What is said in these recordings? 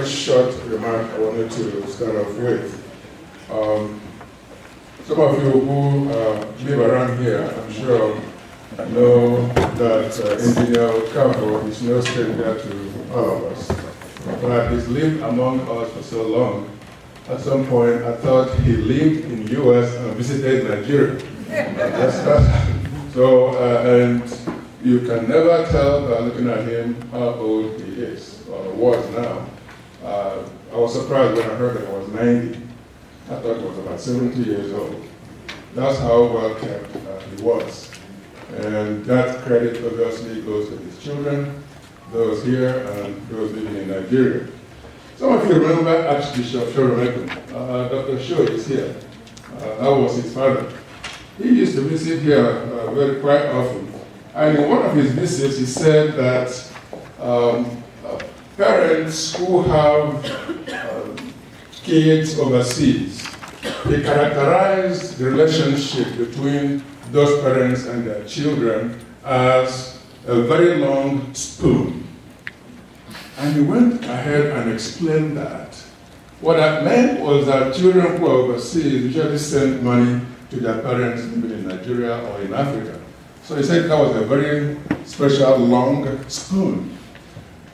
short remark I wanted to start off with. Some of you who live around here, I'm sure, know that Engr Okafor is no stranger to all of us. But he's lived among us for so long. At some point, I thought he lived in the US and visited Nigeria. And you can never tell by looking at him how old he is, or was now. I was surprised when I heard that he was 90. I thought he was about 70 years old. That's how well kept he was. And that credit obviously goes to his children, those here, and those living in Nigeria. Some of you remember Archbishop Shoromekun. Dr. Sho is here. That was his father. He used to visit here quite often. And in one of his visits, he said that parents who have kids overseas, they characterize the relationship between those parents and their children as a very long spoon. And he went ahead and explained that. What that meant was that children who are overseas usually send money to their parents living in Nigeria or in Africa. So he said that was a very special long spoon.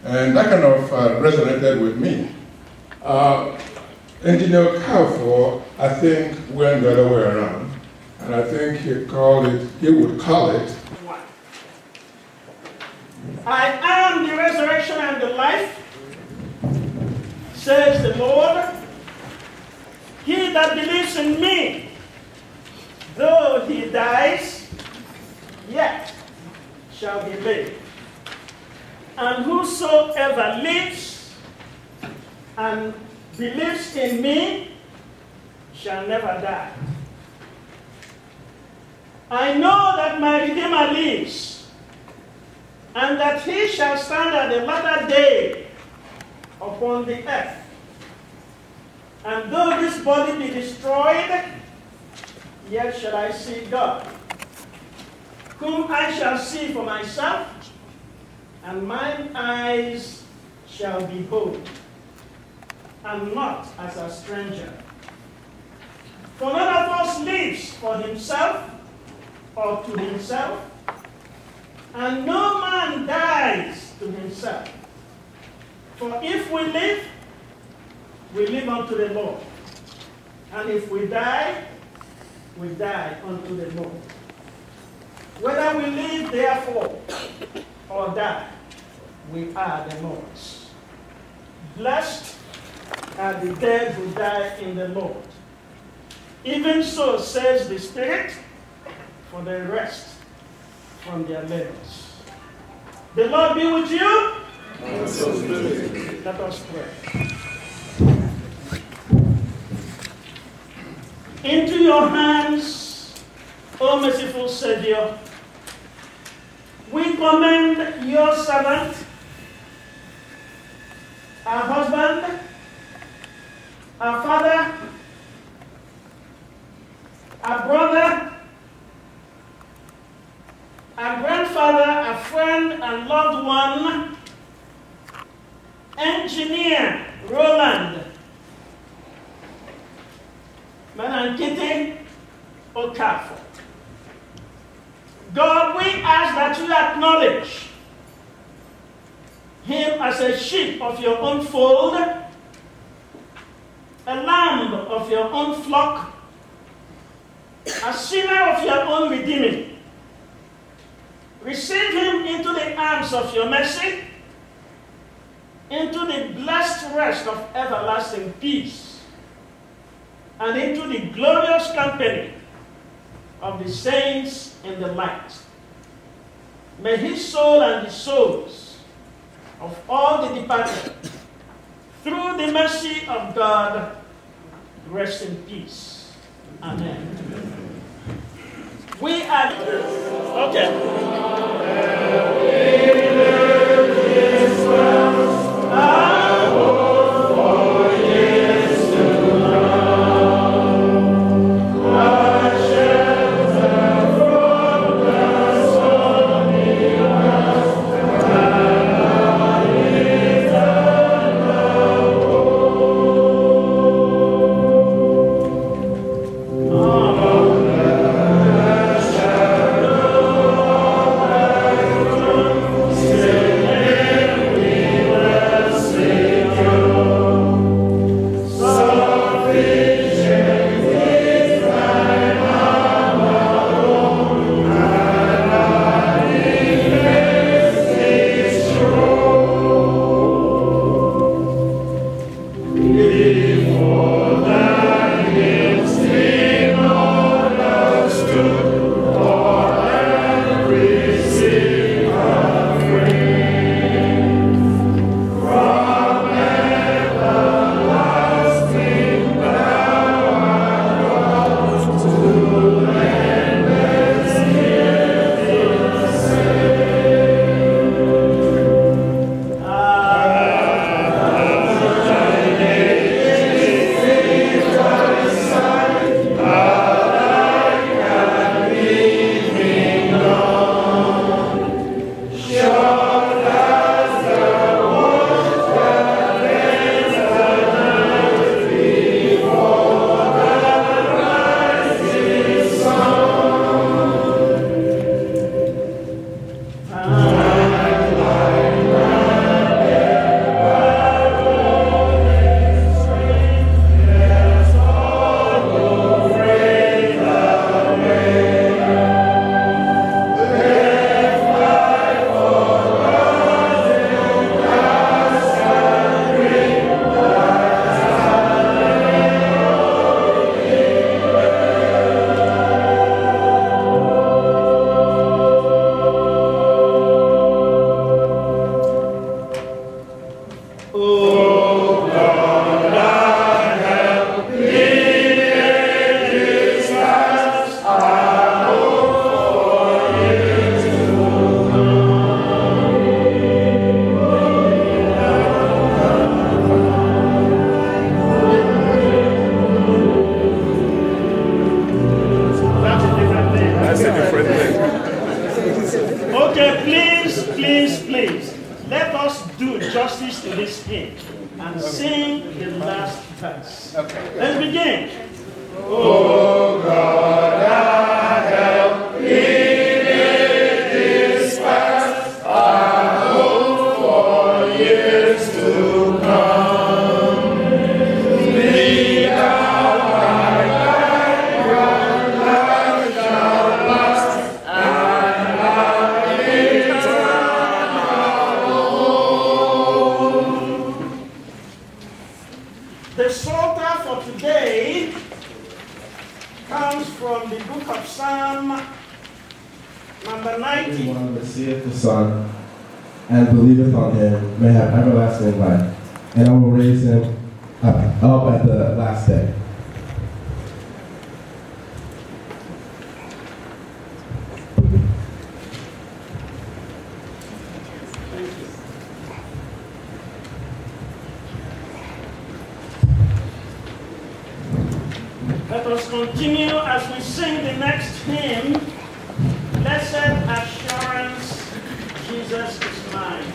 And that kind of resonated with me. Engr Okafor, I think, went the other way around. And I think he would call it, I am the resurrection and the life, says the Lord. He that believes in me, though he dies, yet shall he live. And whosoever lives and believes in me shall never die. I know that my Redeemer lives, and that he shall stand at the latter day upon the earth. And though this body be destroyed, yet shall I see God, whom I shall see for myself, and mine eyes shall behold, and not as a stranger. For none of us lives for himself or to himself, and no man dies to himself. For if we live unto the Lord. And if we die unto the Lord. Whether we live, therefore, or die, we are the Lord's. Blessed are the dead who die in the Lord. Even so says the Spirit, for they rest from their labors. The Lord be with you. And so Let us pray. Into your hands, O merciful Savior, we commend your servant, our husband, our father, our brother, our grandfather, our friend and loved one, Engineer Roland Engr Okafor. God, we ask that you acknowledge him as a sheep of your own fold, a lamb of your own flock, a sinner of your own redeeming. Receive him into the arms of your mercy, into the blessed rest of everlasting peace, and into the glorious company of the saints in the light. May his soul and the souls of all the departed, through the mercy of God, rest in peace. Amen. We are... Okay. let us do justice to this hymn and sing the last verse. Okay. Let's begin. Oh God, our help in ages past, I hope for years to come. Lead out my light, your light shall last, and our eternal home. The Psalter for today comes from the book of Psalm number 90. Everyone that seeth the Son and believeth on him may have everlasting life, and I will raise him up at the last day. Let us continue as we sing the next hymn, Blessed Assurance, Jesus is mine.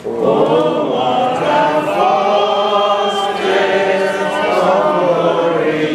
Oh, what a vast place of glory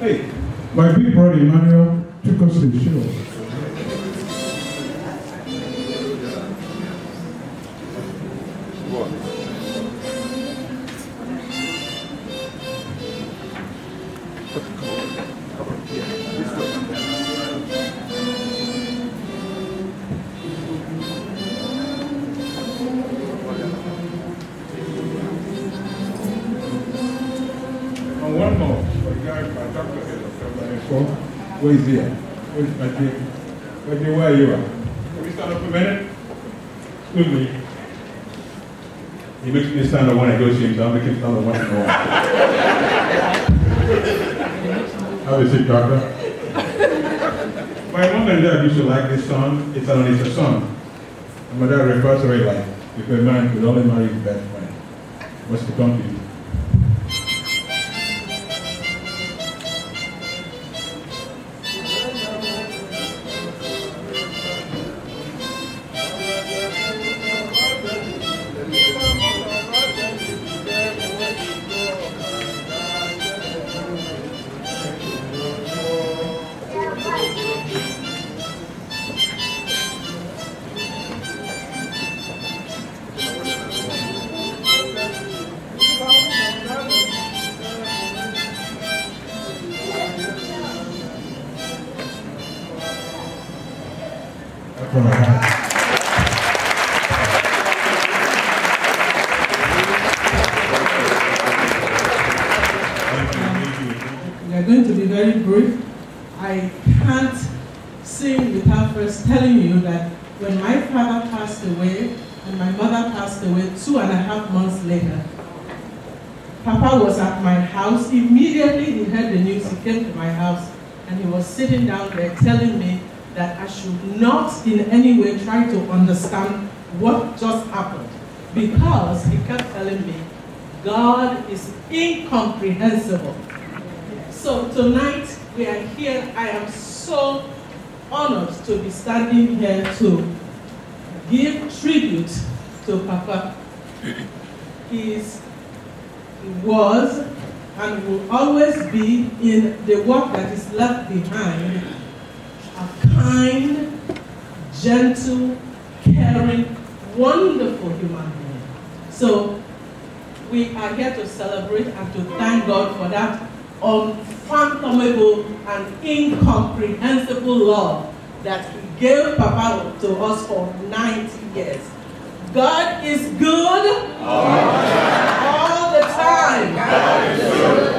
Hey, my big brother Emmanuel took us to the show. And one more, the guy, my doctor said, where is he? Where's my dear? Where are you? Can we stand up a minute? Excuse me. He makes me stand up when I go to him, so I'll make him stand up when I go. Have a seat, doctor. My mom and dad used to like this song. It's a song. And my dad refers to it like, if a man could only marry his best friend, what's to come to you? We are going to be very brief. I can't sing without first telling you that when my father passed away and my mother passed away 2.5 months later, Papa was at my house. Immediately he heard the news, he came to my house and he was sitting down there telling me that I should not in any way try to understand what just happened, because he kept telling me, God is incomprehensible. So tonight we are here. I am so honored to be standing here to give tribute to Papa. He was and will always be, in the work that is left behind, a kind, gentle, caring, wonderful human being. So we are here to celebrate and to thank God for that unfathomable and incomprehensible love that He gave Papa to us for 90 years. God is good all the time. God is good.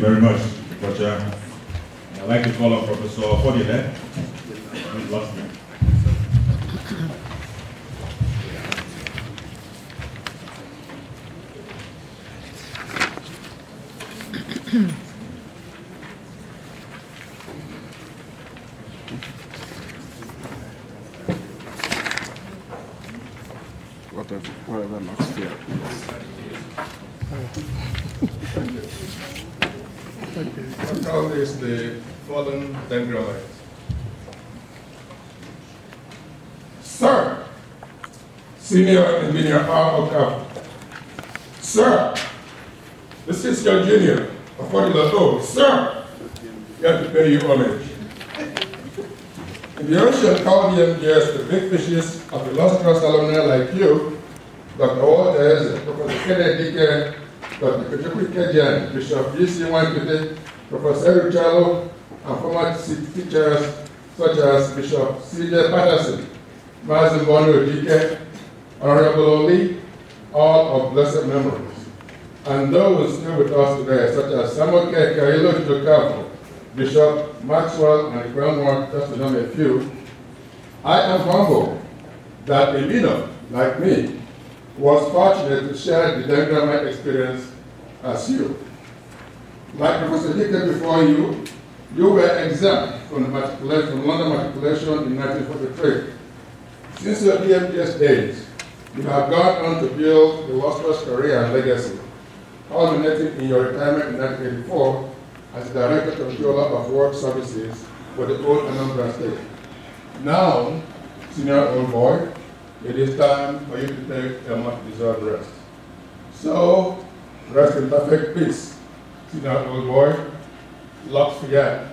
very much, Kocha. I'd like to call on Professor Fodile. He's lost me. Whatever knocks here. What called is the fallen dendrolite. Sir, Senior Engineer Engr Okafor. Sir, this is your junior, Afodilo. Sir, you have to pay you homage. In the ocean called years, the big fishes of illustrious alumni like you, Dr. Waters, Professor Kennedy, Dr. Kachukwu Kejian, Bishop G.C. Wankite, Professor Eric Chalo, and former teachers such as Bishop C.J. Patterson, Mazin Bono Dike, Honorable Oli, all of blessed memories. And those still with us today, such as Samuel K. Eulogy Okafor, Bishop Maxwell, and Grandma, just to name a few. I am humbled that a leader like me was fortunate to share the dendrite experience as you. Like Professor Dike before you, you were exempt from London matriculation in 1943. Since your DMPS days, you have gone on to build a illustrious career and legacy, culminating in your retirement in 1984 as Director Controller of Work Services for the old Anambra State. Now, senior old boy, it is time for you to take a much-deserved rest. So, rest in perfect peace, senior old boy. Locks forget.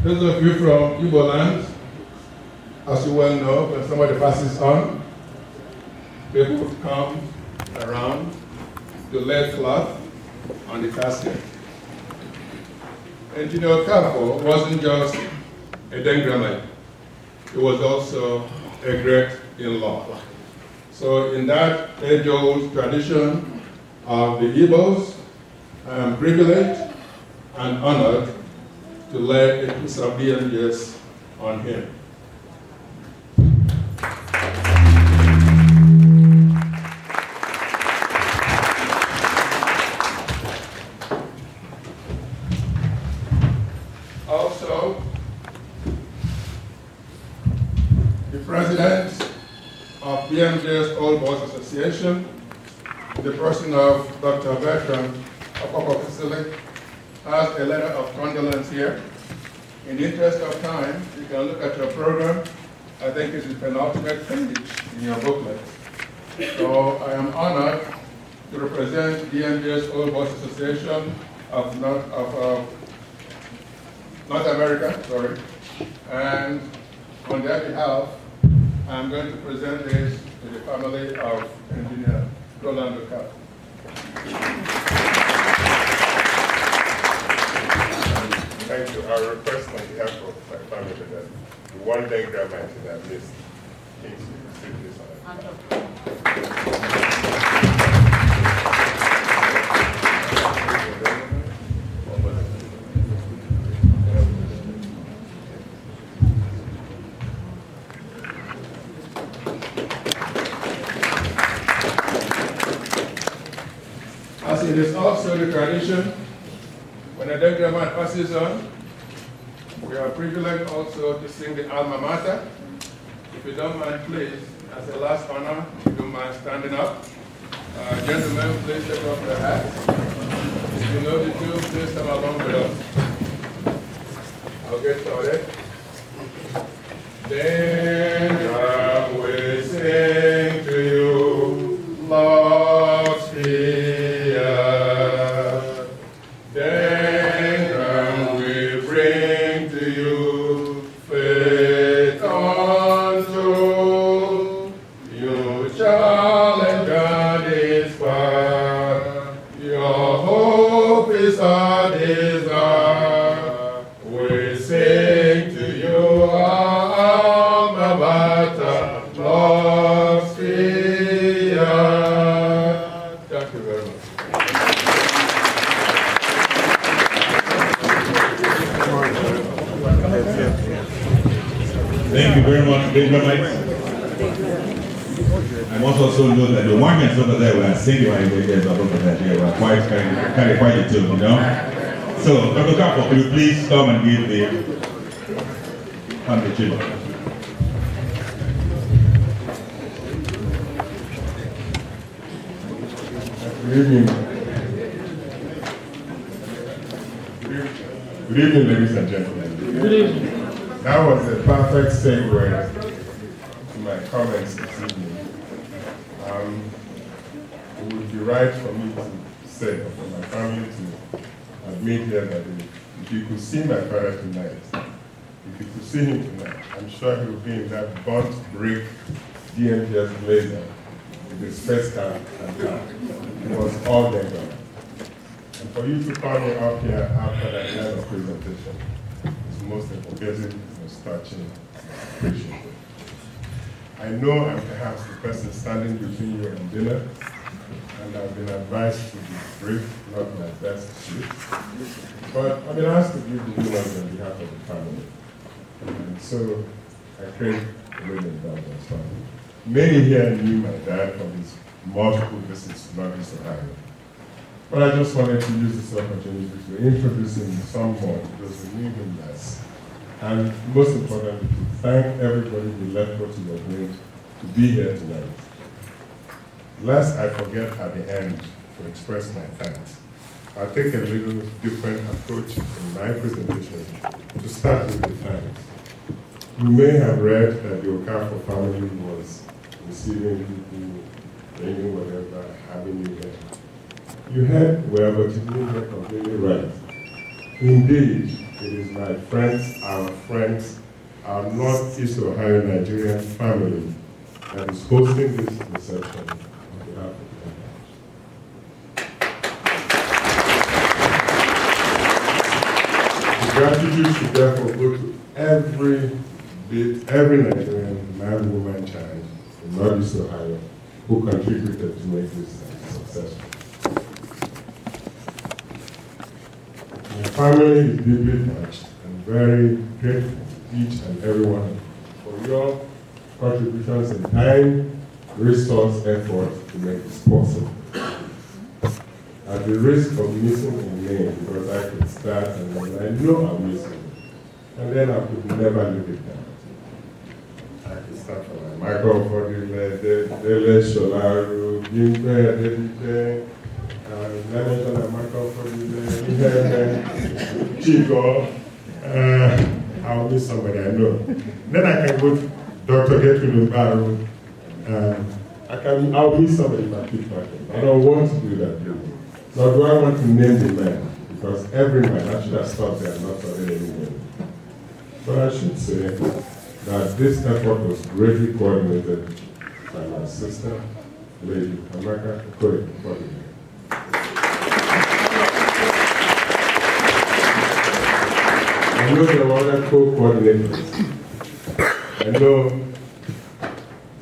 Those of you from Igbo land, as you well know, when somebody passes on, people come around to lay cloth on the casket. Engineer Okafor wasn't just a dendrite, he was also a great in-law. So in that age-old tradition of the Igbos, I am privileged and honored to lay a piece of DMGS on him. Also, the president of DMGS Old Boys Association, the person of Dr. Bertrand Okoko, has a letter of condolence here. In the interest of time, you can look at your program. I think it's the penultimate page in your booklet. So I am honored to represent DMGS Old Boys Association of North America, sorry. And on their behalf, I'm going to present this to the family of Engineer Roland Okafor. Thank you. I request on behalf of my family that the one dendrite in that list needs to receive this honor. As it is also the tradition, when a dendrite passes on, we are privileged also to sing the alma mater. If you don't mind, please, as a last honor, if you don't mind standing up. Gentlemen, please take off your hats. If you know the tune, please come along with us. I'll get started. Dendrite we sing to you, Lord's Fear. Dendrite we bring to you, faith unto you shall and God inspire. Your hope is our desire. We sing to you, alma mater, Austria. Thank you very much. Thank you very much, Benjamin. I must also know that the Wangans over there were singing while they were over there. They were quite kind of quiet too, you know. So, Dr. Okafor, could you please come and give the children? Good evening. Good evening, ladies and gentlemen. Good evening. That was a perfect segue to my comments this evening. It would be right for me to say, or for my family to admit here that if you could see my father tonight, if you could see him tonight, I'm sure he would be in that burnt brick DMPS blazer with his face cap and car. It was all there gone. And for you to call me up here after that kind of presentation is most appropriate, most touching, appreciated. I know I'm perhaps the person standing between you and dinner, and I've been advised to be brief, not my best suit. But I've been asked to give the news on behalf of the family. And so I crave a little indulgence from you. Many here knew my dad from his multiple visits to Northeast Ohio. But I just wanted to use this opportunity to introduce him some more to those who knew him less. And most importantly, to thank everybody who left what you were doing to be here tonight. Lest I forget at the end to express my thanks, I'll take a little different approach in my presentation to start with the thanks. You may have read that the Okafor family was receiving people, bringing whatever, having you there. You heard well, but you didn't get completely right. Indeed, it is my friends, our Northeast Ohio Nigerian family that is hosting this reception on behalf of the gratitude should therefore go to every Nigerian man, woman, child in Northeast Ohio who contributed to make this successful. My family is deeply touched and very grateful, each and every one, for your contributions in time, resource, effort to make this possible. At the risk of missing a name, because I could start and then I know I'm missing it, and then I could never live it down. I could start from Michael Fordile, Sholaru, Gimpe, Dedite, Chico, I'll miss somebody I know. Then I can go to Dr. Gertrude Baru. I'll miss somebody if I keep talking. I don't want to do that, really. Nor do I want to name the man, because every man, I should have stopped there and not started any name. But I should say that this effort was greatly coordinated by my sister, Lady Amaka Okori. I know there were other co-coordinators. I know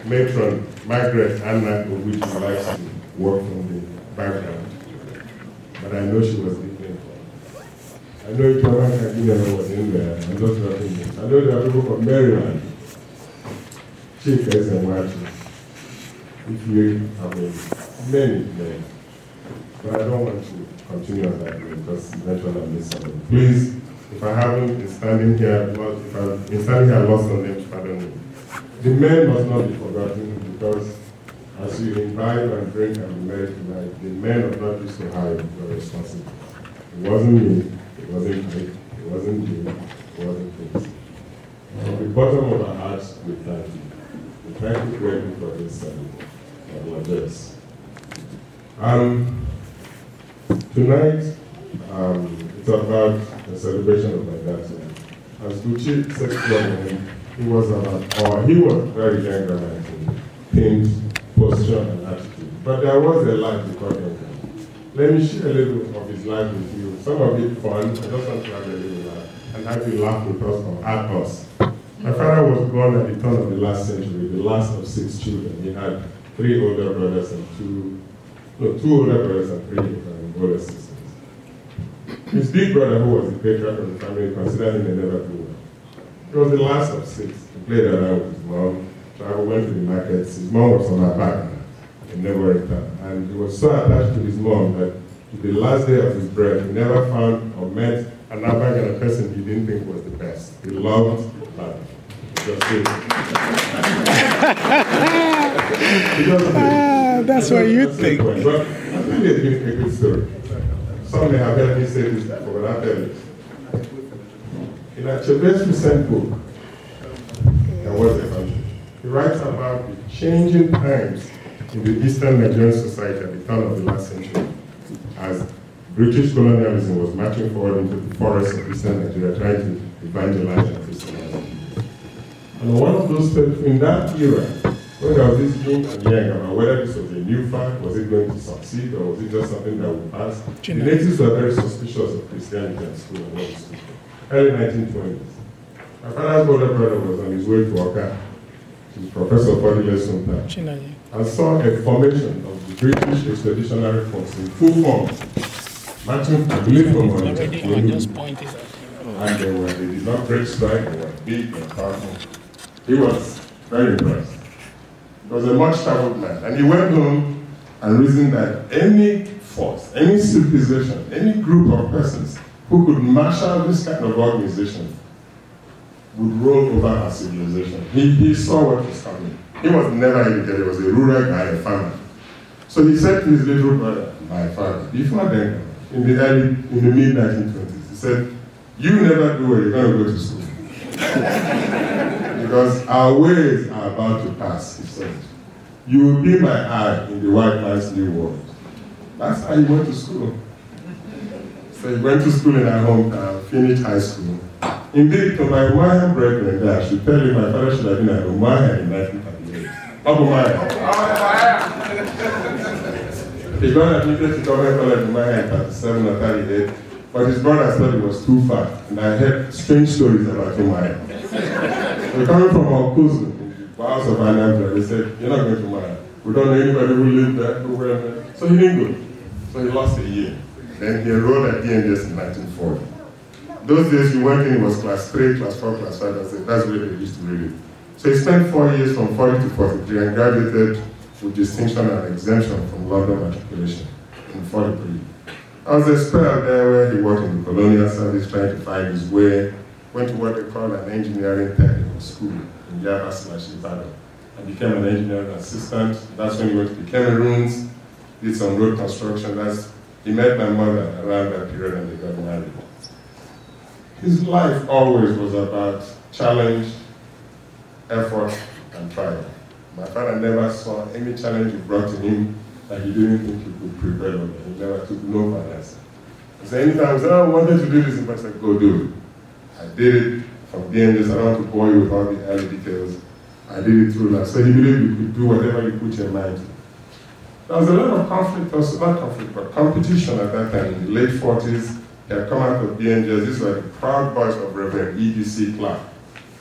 Matron Margaret Anna, which likes to work from the background, but I know she was deeply involved. I know Joanna Kagina was in there, and those other things. I know there are people from Maryland, Chief Ezenwachi, if you have many. But I don't want to continue on that way because eventually I'll miss somebody. Please, if I haven't been standing here, if I've been standing here, I lost some names, pardon me. The men must not be forgotten because as you invite and drink and be married tonight, the men of Northeast Ohio were responsible. It wasn't me, it wasn't Mike, it wasn't you, it wasn't Chris. From the bottom of our hearts, we thank you. We thank you greatly for this address. Tonight, it's about the celebration of my dad's life. As Gucci said to him, he was very younger than things, posture, and attitude. But there was a life before him. Let me share a little of his life with you. Some of it fun, I just want to have a little laugh. And and have you laugh with us or at us. My father was born at the turn of the last century, the last of 6 children. He had 3 older brothers and 2 older brothers and 3 older sisters. His big brother, who was the patriarch of the family, considered him a never-do-well. He was the last of 6. He played around with his mom, traveled, went to the markets. His mom was on her back. He never returned. And he was so attached to his mom that to the last day of his birth, he never found or met another person he didn't think was the best. He loved life. He just did. That's what you think. But I think it's a good story. Some may have heard me say this before, but I'll tell you. In Achebe's recent book, There Was a Country, he writes about the changing times in the Eastern Nigerian society at the turn of the last century, as British colonialism was marching forward into the forests of Eastern Nigeria, trying to evangelize and Christianize. And one of those people in that era, when there was this yin and yang about whether this was a new fact, was it going to succeed, or was it just something that would pass, the natives were very suspicious of Christianity at school and all this stuff. Early 1920s. My father's older brother was on his way to Oka, to Professor Podile Sunta, and saw a formation of the British Expeditionary Force in full form, marching to live from one another. And they did not break strike, they were big and powerful. He was very impressed. He was a much-traveled man, and he went home and reasoned that any force, any civilization, any group of persons who could marshal this kind of organization would roll over our civilization. He saw what was coming. He was never educated. He was a rural guy, a farmer. So he said to his little brother, my father, before then, in the mid-1920s, he said, you never do it, you're going to go to school. Because our ways are about to pass, he said. You will be my eye in the white man's new world. That's how he went to school. So he went to school in our hometown, finished high school. Indeed, to my Umayan brethren there, I should tell you my father should have been at Umayan in 1938. Up Umayan. He got admitted to government college in Umayan in 37 or 38, but his brother thought it was too far, and I heard strange stories about Umayan. So coming from our cousin, in the house of Anambra, they said, you're not going to Umayan. We don't know anybody who lived there, who went there. So he didn't go. So he lost a year. Then he enrolled at DNS in 1940. Those days you went in, it was class 3, class 4, class 5, that's where they used to read it. So he spent 4 years from 40 to 43 and graduated with distinction and exemption from London matriculation in 43. I was expelled there where he worked in the colonial service trying to find his way, went to what they call an engineering technical school in Yaba/Ibadan and became an engineering assistant. That's when he went to the Cameroons, did some road construction. He met my mother around that period and they got married. His life always was about challenge, effort, and trial. My father never saw any challenge you brought to him that he didn't think he could prevail on. He never took no for an answer. So anytime he said, I wanted to do this, I said, go do it. I did it from DNS. I don't want to bore you with all the early details. I did it through life. So he believed you could do whatever you put your mind to. There was a lot of conflict, also not conflict, but competition at that time in the late 40s. He had come out of DNS. These were the proud boys of Reverend E.D.C. Clark,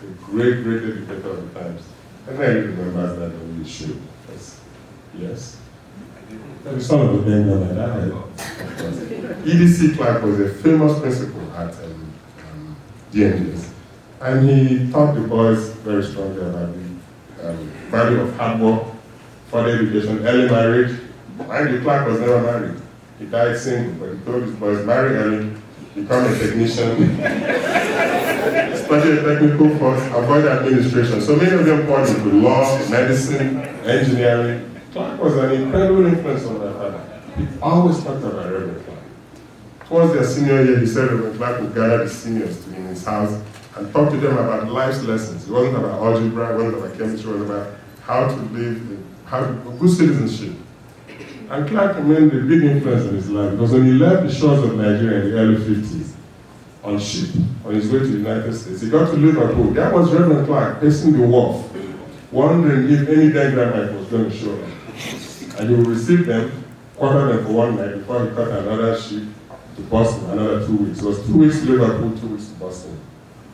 a great educator of the times. And I remember that we should. Yes. The son of a Bengal like that. E.D.C. Clark was a famous principal at DNS. And he taught the boys very strongly about the value of hard work, further education, early marriage. Mind you, Clark was never married. He died single, but he told his boys, marry early, become a technician, study a technical course, avoid administration. So many of them poured into law, medicine, engineering. Clark was an incredible influence on my father. He always talked about Reverend Clark. Towards their senior year, he said Reverend Clark would gather the seniors in his house and talk to them about life's lessons. It wasn't about algebra, it wasn't about chemistry, it was about how to live, how to good citizenship. And Clark remained a big influence on his life because when he left the shores of Nigeria in the early 50s on ship, on his way to the United States, he got to Liverpool. That was Reverend Clark pacing the wharf, wondering if any dynamite was going to show up. And he would receive them, quarter them for one night before he caught another ship to Boston, another 2 weeks. It was 2 weeks to Liverpool, 2 weeks to Boston.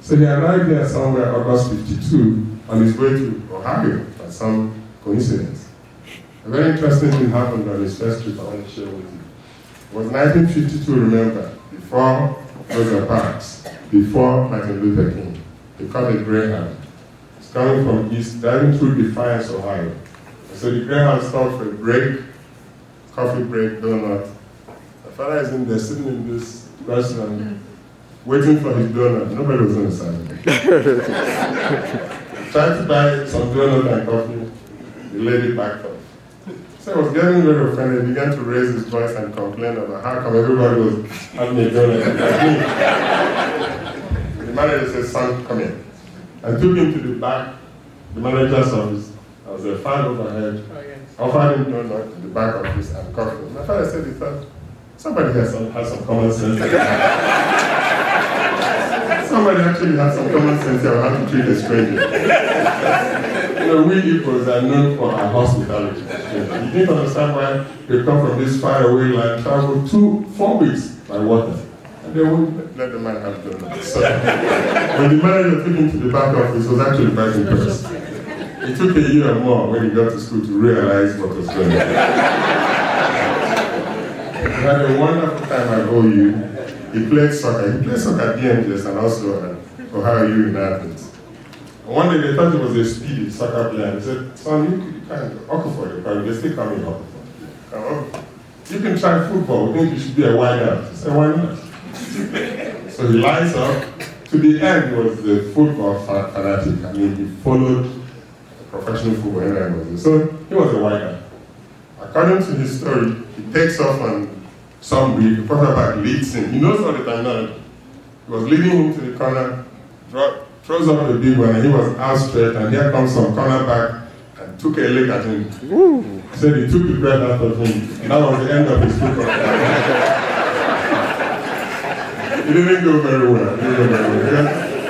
So he arrived there somewhere August 52 on his way to Ohio by some coincidence. A very interesting thing happened on his first trip I want to share with you. It was 1952, remember, before Rosa Parks, before Martin Luther King. They caught a Greyhound. It's coming from east, driving through Defiance, Ohio. So the Greyhound stopped for a break, coffee break, donut. My father is in there sitting in this restaurant, waiting for his donut. Nobody was on the side. Tried to buy some donut and coffee. The lady backed off. So I was getting very offended. He began to raise his voice and complain about how come everybody was having a donut like me. The manager said, "Son, come in." I took him to the back, the manager's office. I was a fan overhead. Offered him donut to the back office and coffee. My father said he thought, somebody has some common sense. Somebody actually has some common sense here on how to treat a stranger. You know, we Igbos are known for our hospitality. You didn't understand why they come from this far away land, travel 4 weeks by water. And they wouldn't let the man have donuts. So when the manager took him to the back office, he was actually quite impressed. It took a year or more when he got to school to realize what was going on. He had a wonderful time at OU. He played soccer. He played soccer at DMGS and also at Ohio U in Athens. And one day they thought he was a speedy soccer player. And he said, "Son, you can Okafor. They still call me Okafor. You can try football. We think you should be a wideout." He said, "Why not?" So he lines up. To the end, he was the football fanatic. I mean, he followed professional football anyway. So he was a wideout. According to his story, he takes off on some week, the quarterback leads him. He knows all the time. He was leading him to the corner, throws up a big one, and he was out straight, and here comes some cornerback and took a leg at him. Said he took the breath out of him. That was the end of his football career. It didn't go very well.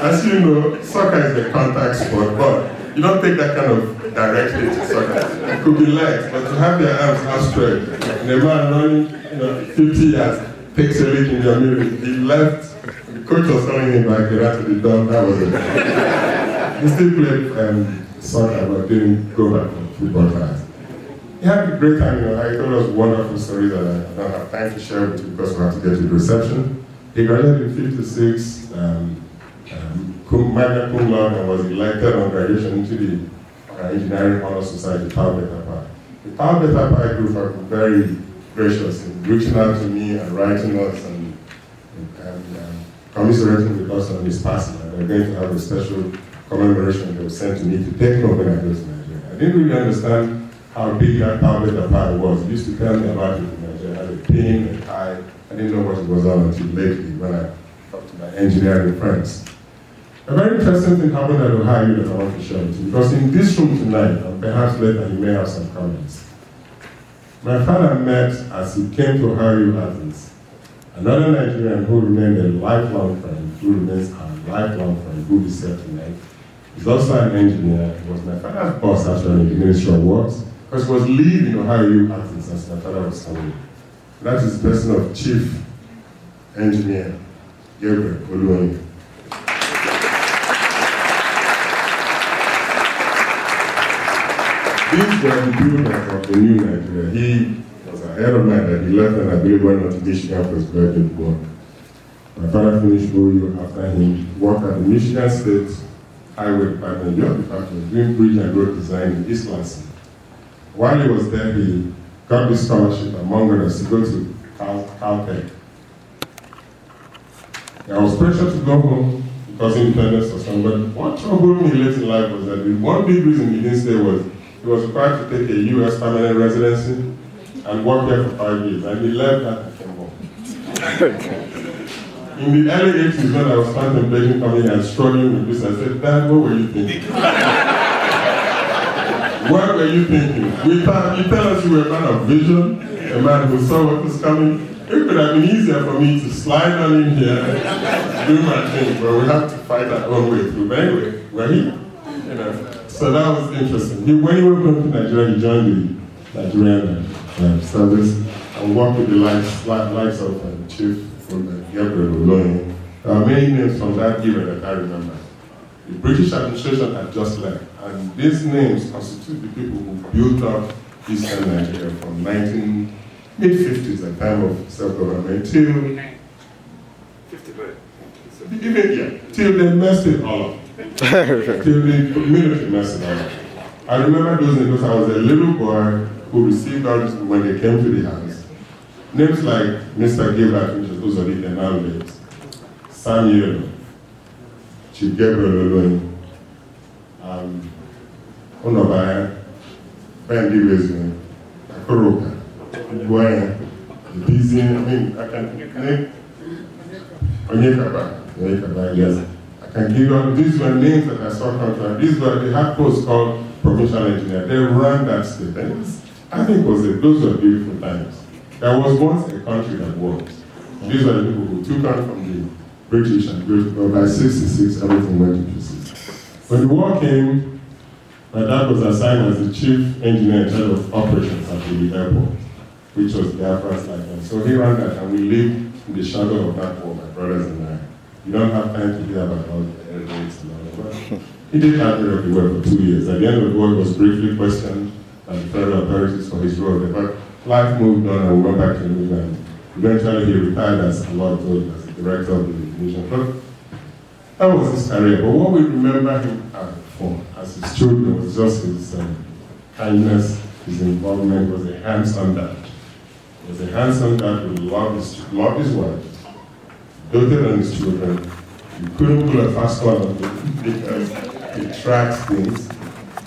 As you know, soccer is a contact sport, but you don't take that kind of directly to soccer. It could be legs, but to have their arms outstretched, and a man running 50 yards takes a leak in your mirror. He left, the coach was calling him back, he ran to the door, that was it. He still played soccer, but didn't go back to football class. He had a great time, he told us wonderful stories that I don't have time to share with you because we have to get to the reception. He graduated in 56, magna cum laude, and was elected on graduation into the Engineering Honor Society, Tau Beta Pi. The Tau Beta Pi group have been very gracious in reaching out to me and writing us and commiserating with us on his passing. And they're going to have a special commemoration that was sent to me to take home when I go to Nigeria. I didn't really understand how big that Tau Beta Pi was. He used to tell me about it in Nigeria. I had a pin, a tie. I didn't know what it was on until lately when I talked to my engineering friends. A very interesting thing happened at Ohio that I want to share with you, because in this room tonight, and perhaps later you may have some comments. My father met, as he came to Ohio Athens, another Nigerian who remained a lifelong friend, who remains a lifelong friend, who is here tonight. He's also an engineer. He was my father's boss actually in the Ministry of Works, because he was leaving Ohio Athens as my father was coming. That is the person of Chief Engineer Engr Okafor. These were the builders of the new Nigeria. He was ahead of mine that he left, and I believe went on to Michigan for his graduate work. My father finished OU after him, worked at the Michigan State Highway Department, your department, doing bridge and road design in East Lansing. While he was there, he got this scholarship, among others, to go to Caltech. I was pressured to go home because independence was some, but what troubled me late in life was that the one big reason he didn't stay was he was required to take a U.S. permanent residency and work there for 5 years, and he left that and came home. In the early 80s, when I was contemplating coming and struggling with this, I said, "Dad, what were you thinking? What were you thinking? You tell us you were a man of vision, a man who saw what was coming. It could have been easier for me to slide on in here, do my thing, but we have to fight our own way through. But anyway, we're here. So that was interesting. When he went to Nigeria, he joined the Nigerian service and worked with the likes of Chief Engr Okafor. There are many names from that era that I remember. The British administration had just left, and these names constitute the people who built up Eastern Nigeria from mid-50s, the time of self-government, till till they messed it all up. Till the military messed it all up. I remember those names because I was a little boy who received orders when they came to the house. Names like Mr. Gilbert, which is Eulogy and nowadays, Samuel, Chief Gabriel Onobaya, Ben Diwezi, Akoroka, Iguaya, Busy, I mean, I can name Onyekaba, yes. I can give you, these were names that I saw come to, they had posts called provincial engineer. They ran that state. And I think those were beautiful times. There was once a country that worked. These are the people who took on from the British and by 66, everything went to pieces. When the war came, my dad was assigned as the chief engineer in charge of operations at the airport, which was Biafra's lifeline. So he ran that, and we lived in the shadow of that war, my brothers and I. You don't have time to hear about all the air raids and all that. He did admiral of the war for 2 years. At the end of the war, he was briefly questioned by the federal authorities for his role there. But life moved on, and we went back to New Zealand. Eventually, he retired as a lot of told as the director of the division. But that was his career. But what we remember him for as his children was just his kindness, his involvement, was a hands-on dad. He was a hands-on dad who loved his wife, doted on his children. You couldn't pull a fast one on him because he tracks things.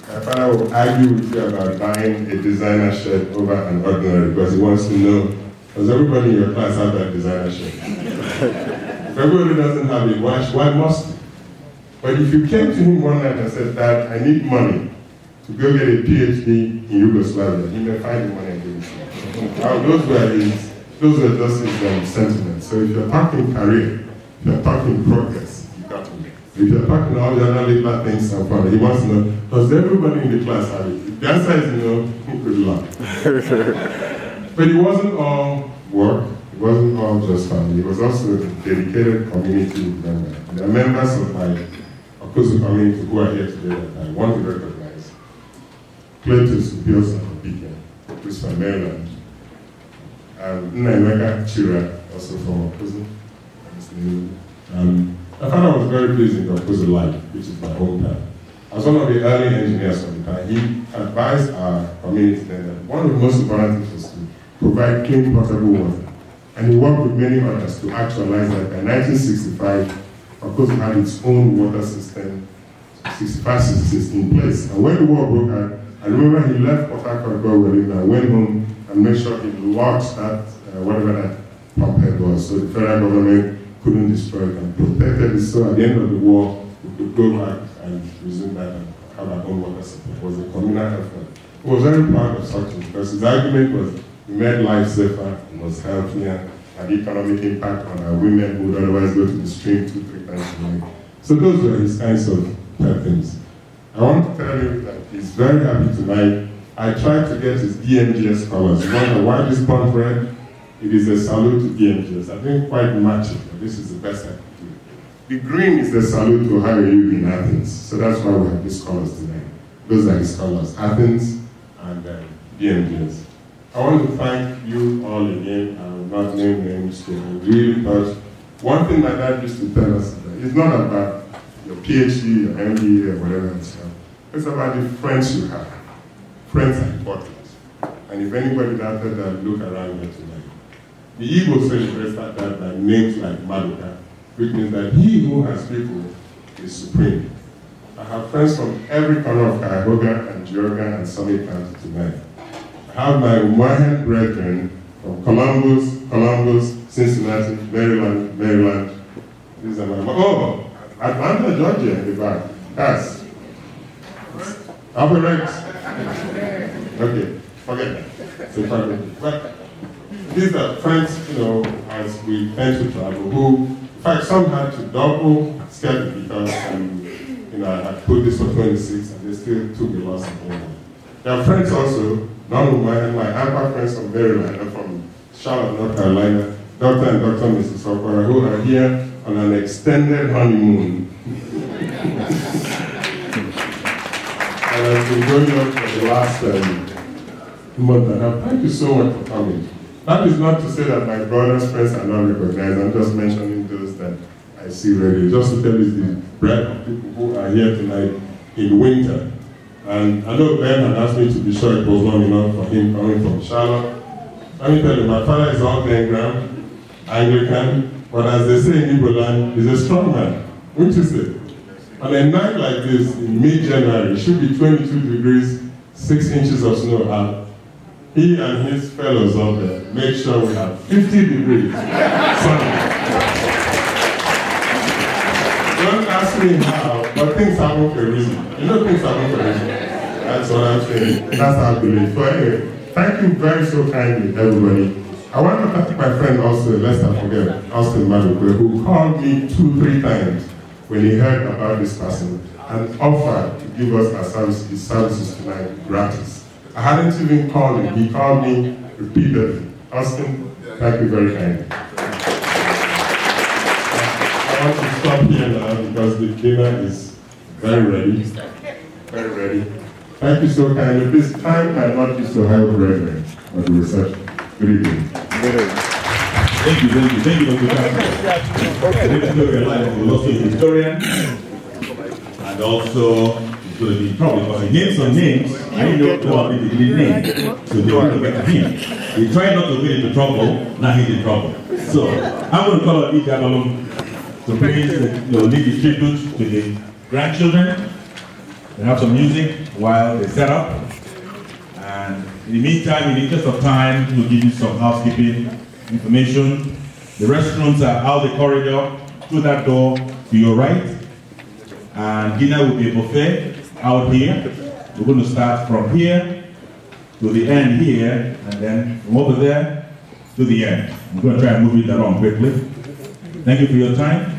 My father will argue with you about buying a designer shirt over an ordinary because he wants to know, does everybody in your class have that designer shirt? If everybody doesn't have it, why must you? But if you came to him one night and said, Dad, I need money to go get a PhD in Yugoslavia, he may find the money and give it to you. Those were just his sentiments. So if you're talking career, if you're talking progress, you got to make. If you're talking all the other little things and fun, he wants to know, does everybody in the class have it? If the answer is no, good luck. But it wasn't all work, it wasn't all just family, it was also a dedicated community member. There are members of my Okuzu community who are here today that I want to recognize. Cletus Bios Beacon, who's from Maryland. Nnaemeka Chira, also from Okuzu. My father was very pleased in Okuzu Life, which is my hometown. As one of the early engineers from the time, he advised our community then that one of the most important things was to provide clean, potable water. And he worked with many others to actualize that. By 1965, Okuzu had its own water system, 65-66 in place. And when the war broke out, I remember he left Port Harcourt and went home and made sure he locked that, whatever that pump head was, so the federal government couldn't destroy it and protected it. So at the end of the war, we could go back and resume that and have our own water supply. It was a communal effort. He was very proud of such because his argument was he made life safer, it was healthier, had economic impact on our women who would otherwise go to the stream 2-3 times a day. So those were his kinds of things. I want to tell you that he's very happy tonight. I tried to get his DMGS colors. You wonder why this pond red? It is a salute to DMGS. I didn't quite match it, but this is the best I could do. The green is the salute to how you live in Athens. So that's why we have these colors tonight. Those are his colors, Athens and DMGS. I want to thank you all again. I will not name names. I really thought one thing my dad used to tell us is that it's not about your PhD, your MBA, or whatever and stuff. It's about the friends you have. Friends are important. And if anybody out there that look around here tonight, the Igbo celebrates that by names like Maduka, which means that he who has people is supreme. I have friends from every corner of Cuyahoga and Georgia and Summit County tonight. I have my Umahan brethren from Columbus, Cincinnati, Maryland. These are my, Atlanta, Georgia in the back. Yes. Albert. Okay, forget that. But these are friends, as we tend to travel, who, in fact, some had to double schedule because, I put this for 26 and they still took the loss of one. There are friends also, none of my AMPA friends from Maryland and from Charlotte, North Carolina, Dr. and Dr. Mrs. Okora, who are here on an extended honeymoon. And I've been going on for the last month and a half. Thank you so much for coming. That is not to say that my brother's friends are not recognized. I'm just mentioning those that I see ready. Just to tell you the breadth of people who are here tonight in winter. And I know Ben had asked me to be sure it was long enough for him coming from Charlotte. Let me tell you, my father is all Engr, Anglican, but as they say in Igbo land, he's a strong man. Wouldn't you say? On a night like this, in mid-January, it should be 22 degrees, 6 inches of snow out. He and his fellows up there make sure we have 50 degrees sun. Don't ask me how, but things happen for a reason. You know things happen for a reason. That's what I'm saying. That's how I believe. So anyway, thank you very so kindly, everybody. I want to thank my friend also, lest I forget, Austin Madukwe, who called me 2-3 times when he heard about this person and offered to give us his services tonight gratis. I hadn't even called him. He called me repeatedly. Austin, thank you very kindly. I want to stop here now because the dinner is very ready. Very ready. Thank you so kindly. This time I'm not used to high brethren of the reception. Good evening. Thank you, Dr. Okafor. Let us know your life. You're also a historian, and also it's going to be trouble because he named some names. I didn't know what the name, so they want to get to him. He tried not to get into trouble, now he's in trouble. So I'm going to call on each Abalum to please lead the tribute to the grandchildren. They have some music while they set up. And in the meantime, in the interest of time, we'll give you some housekeeping information. The restrooms are out the corridor, through that door to your right. And dinner will be a buffet out here. We're going to start from here to the end here, and then from over there to the end. I'm going to try and move it along quickly. Thank you for your time.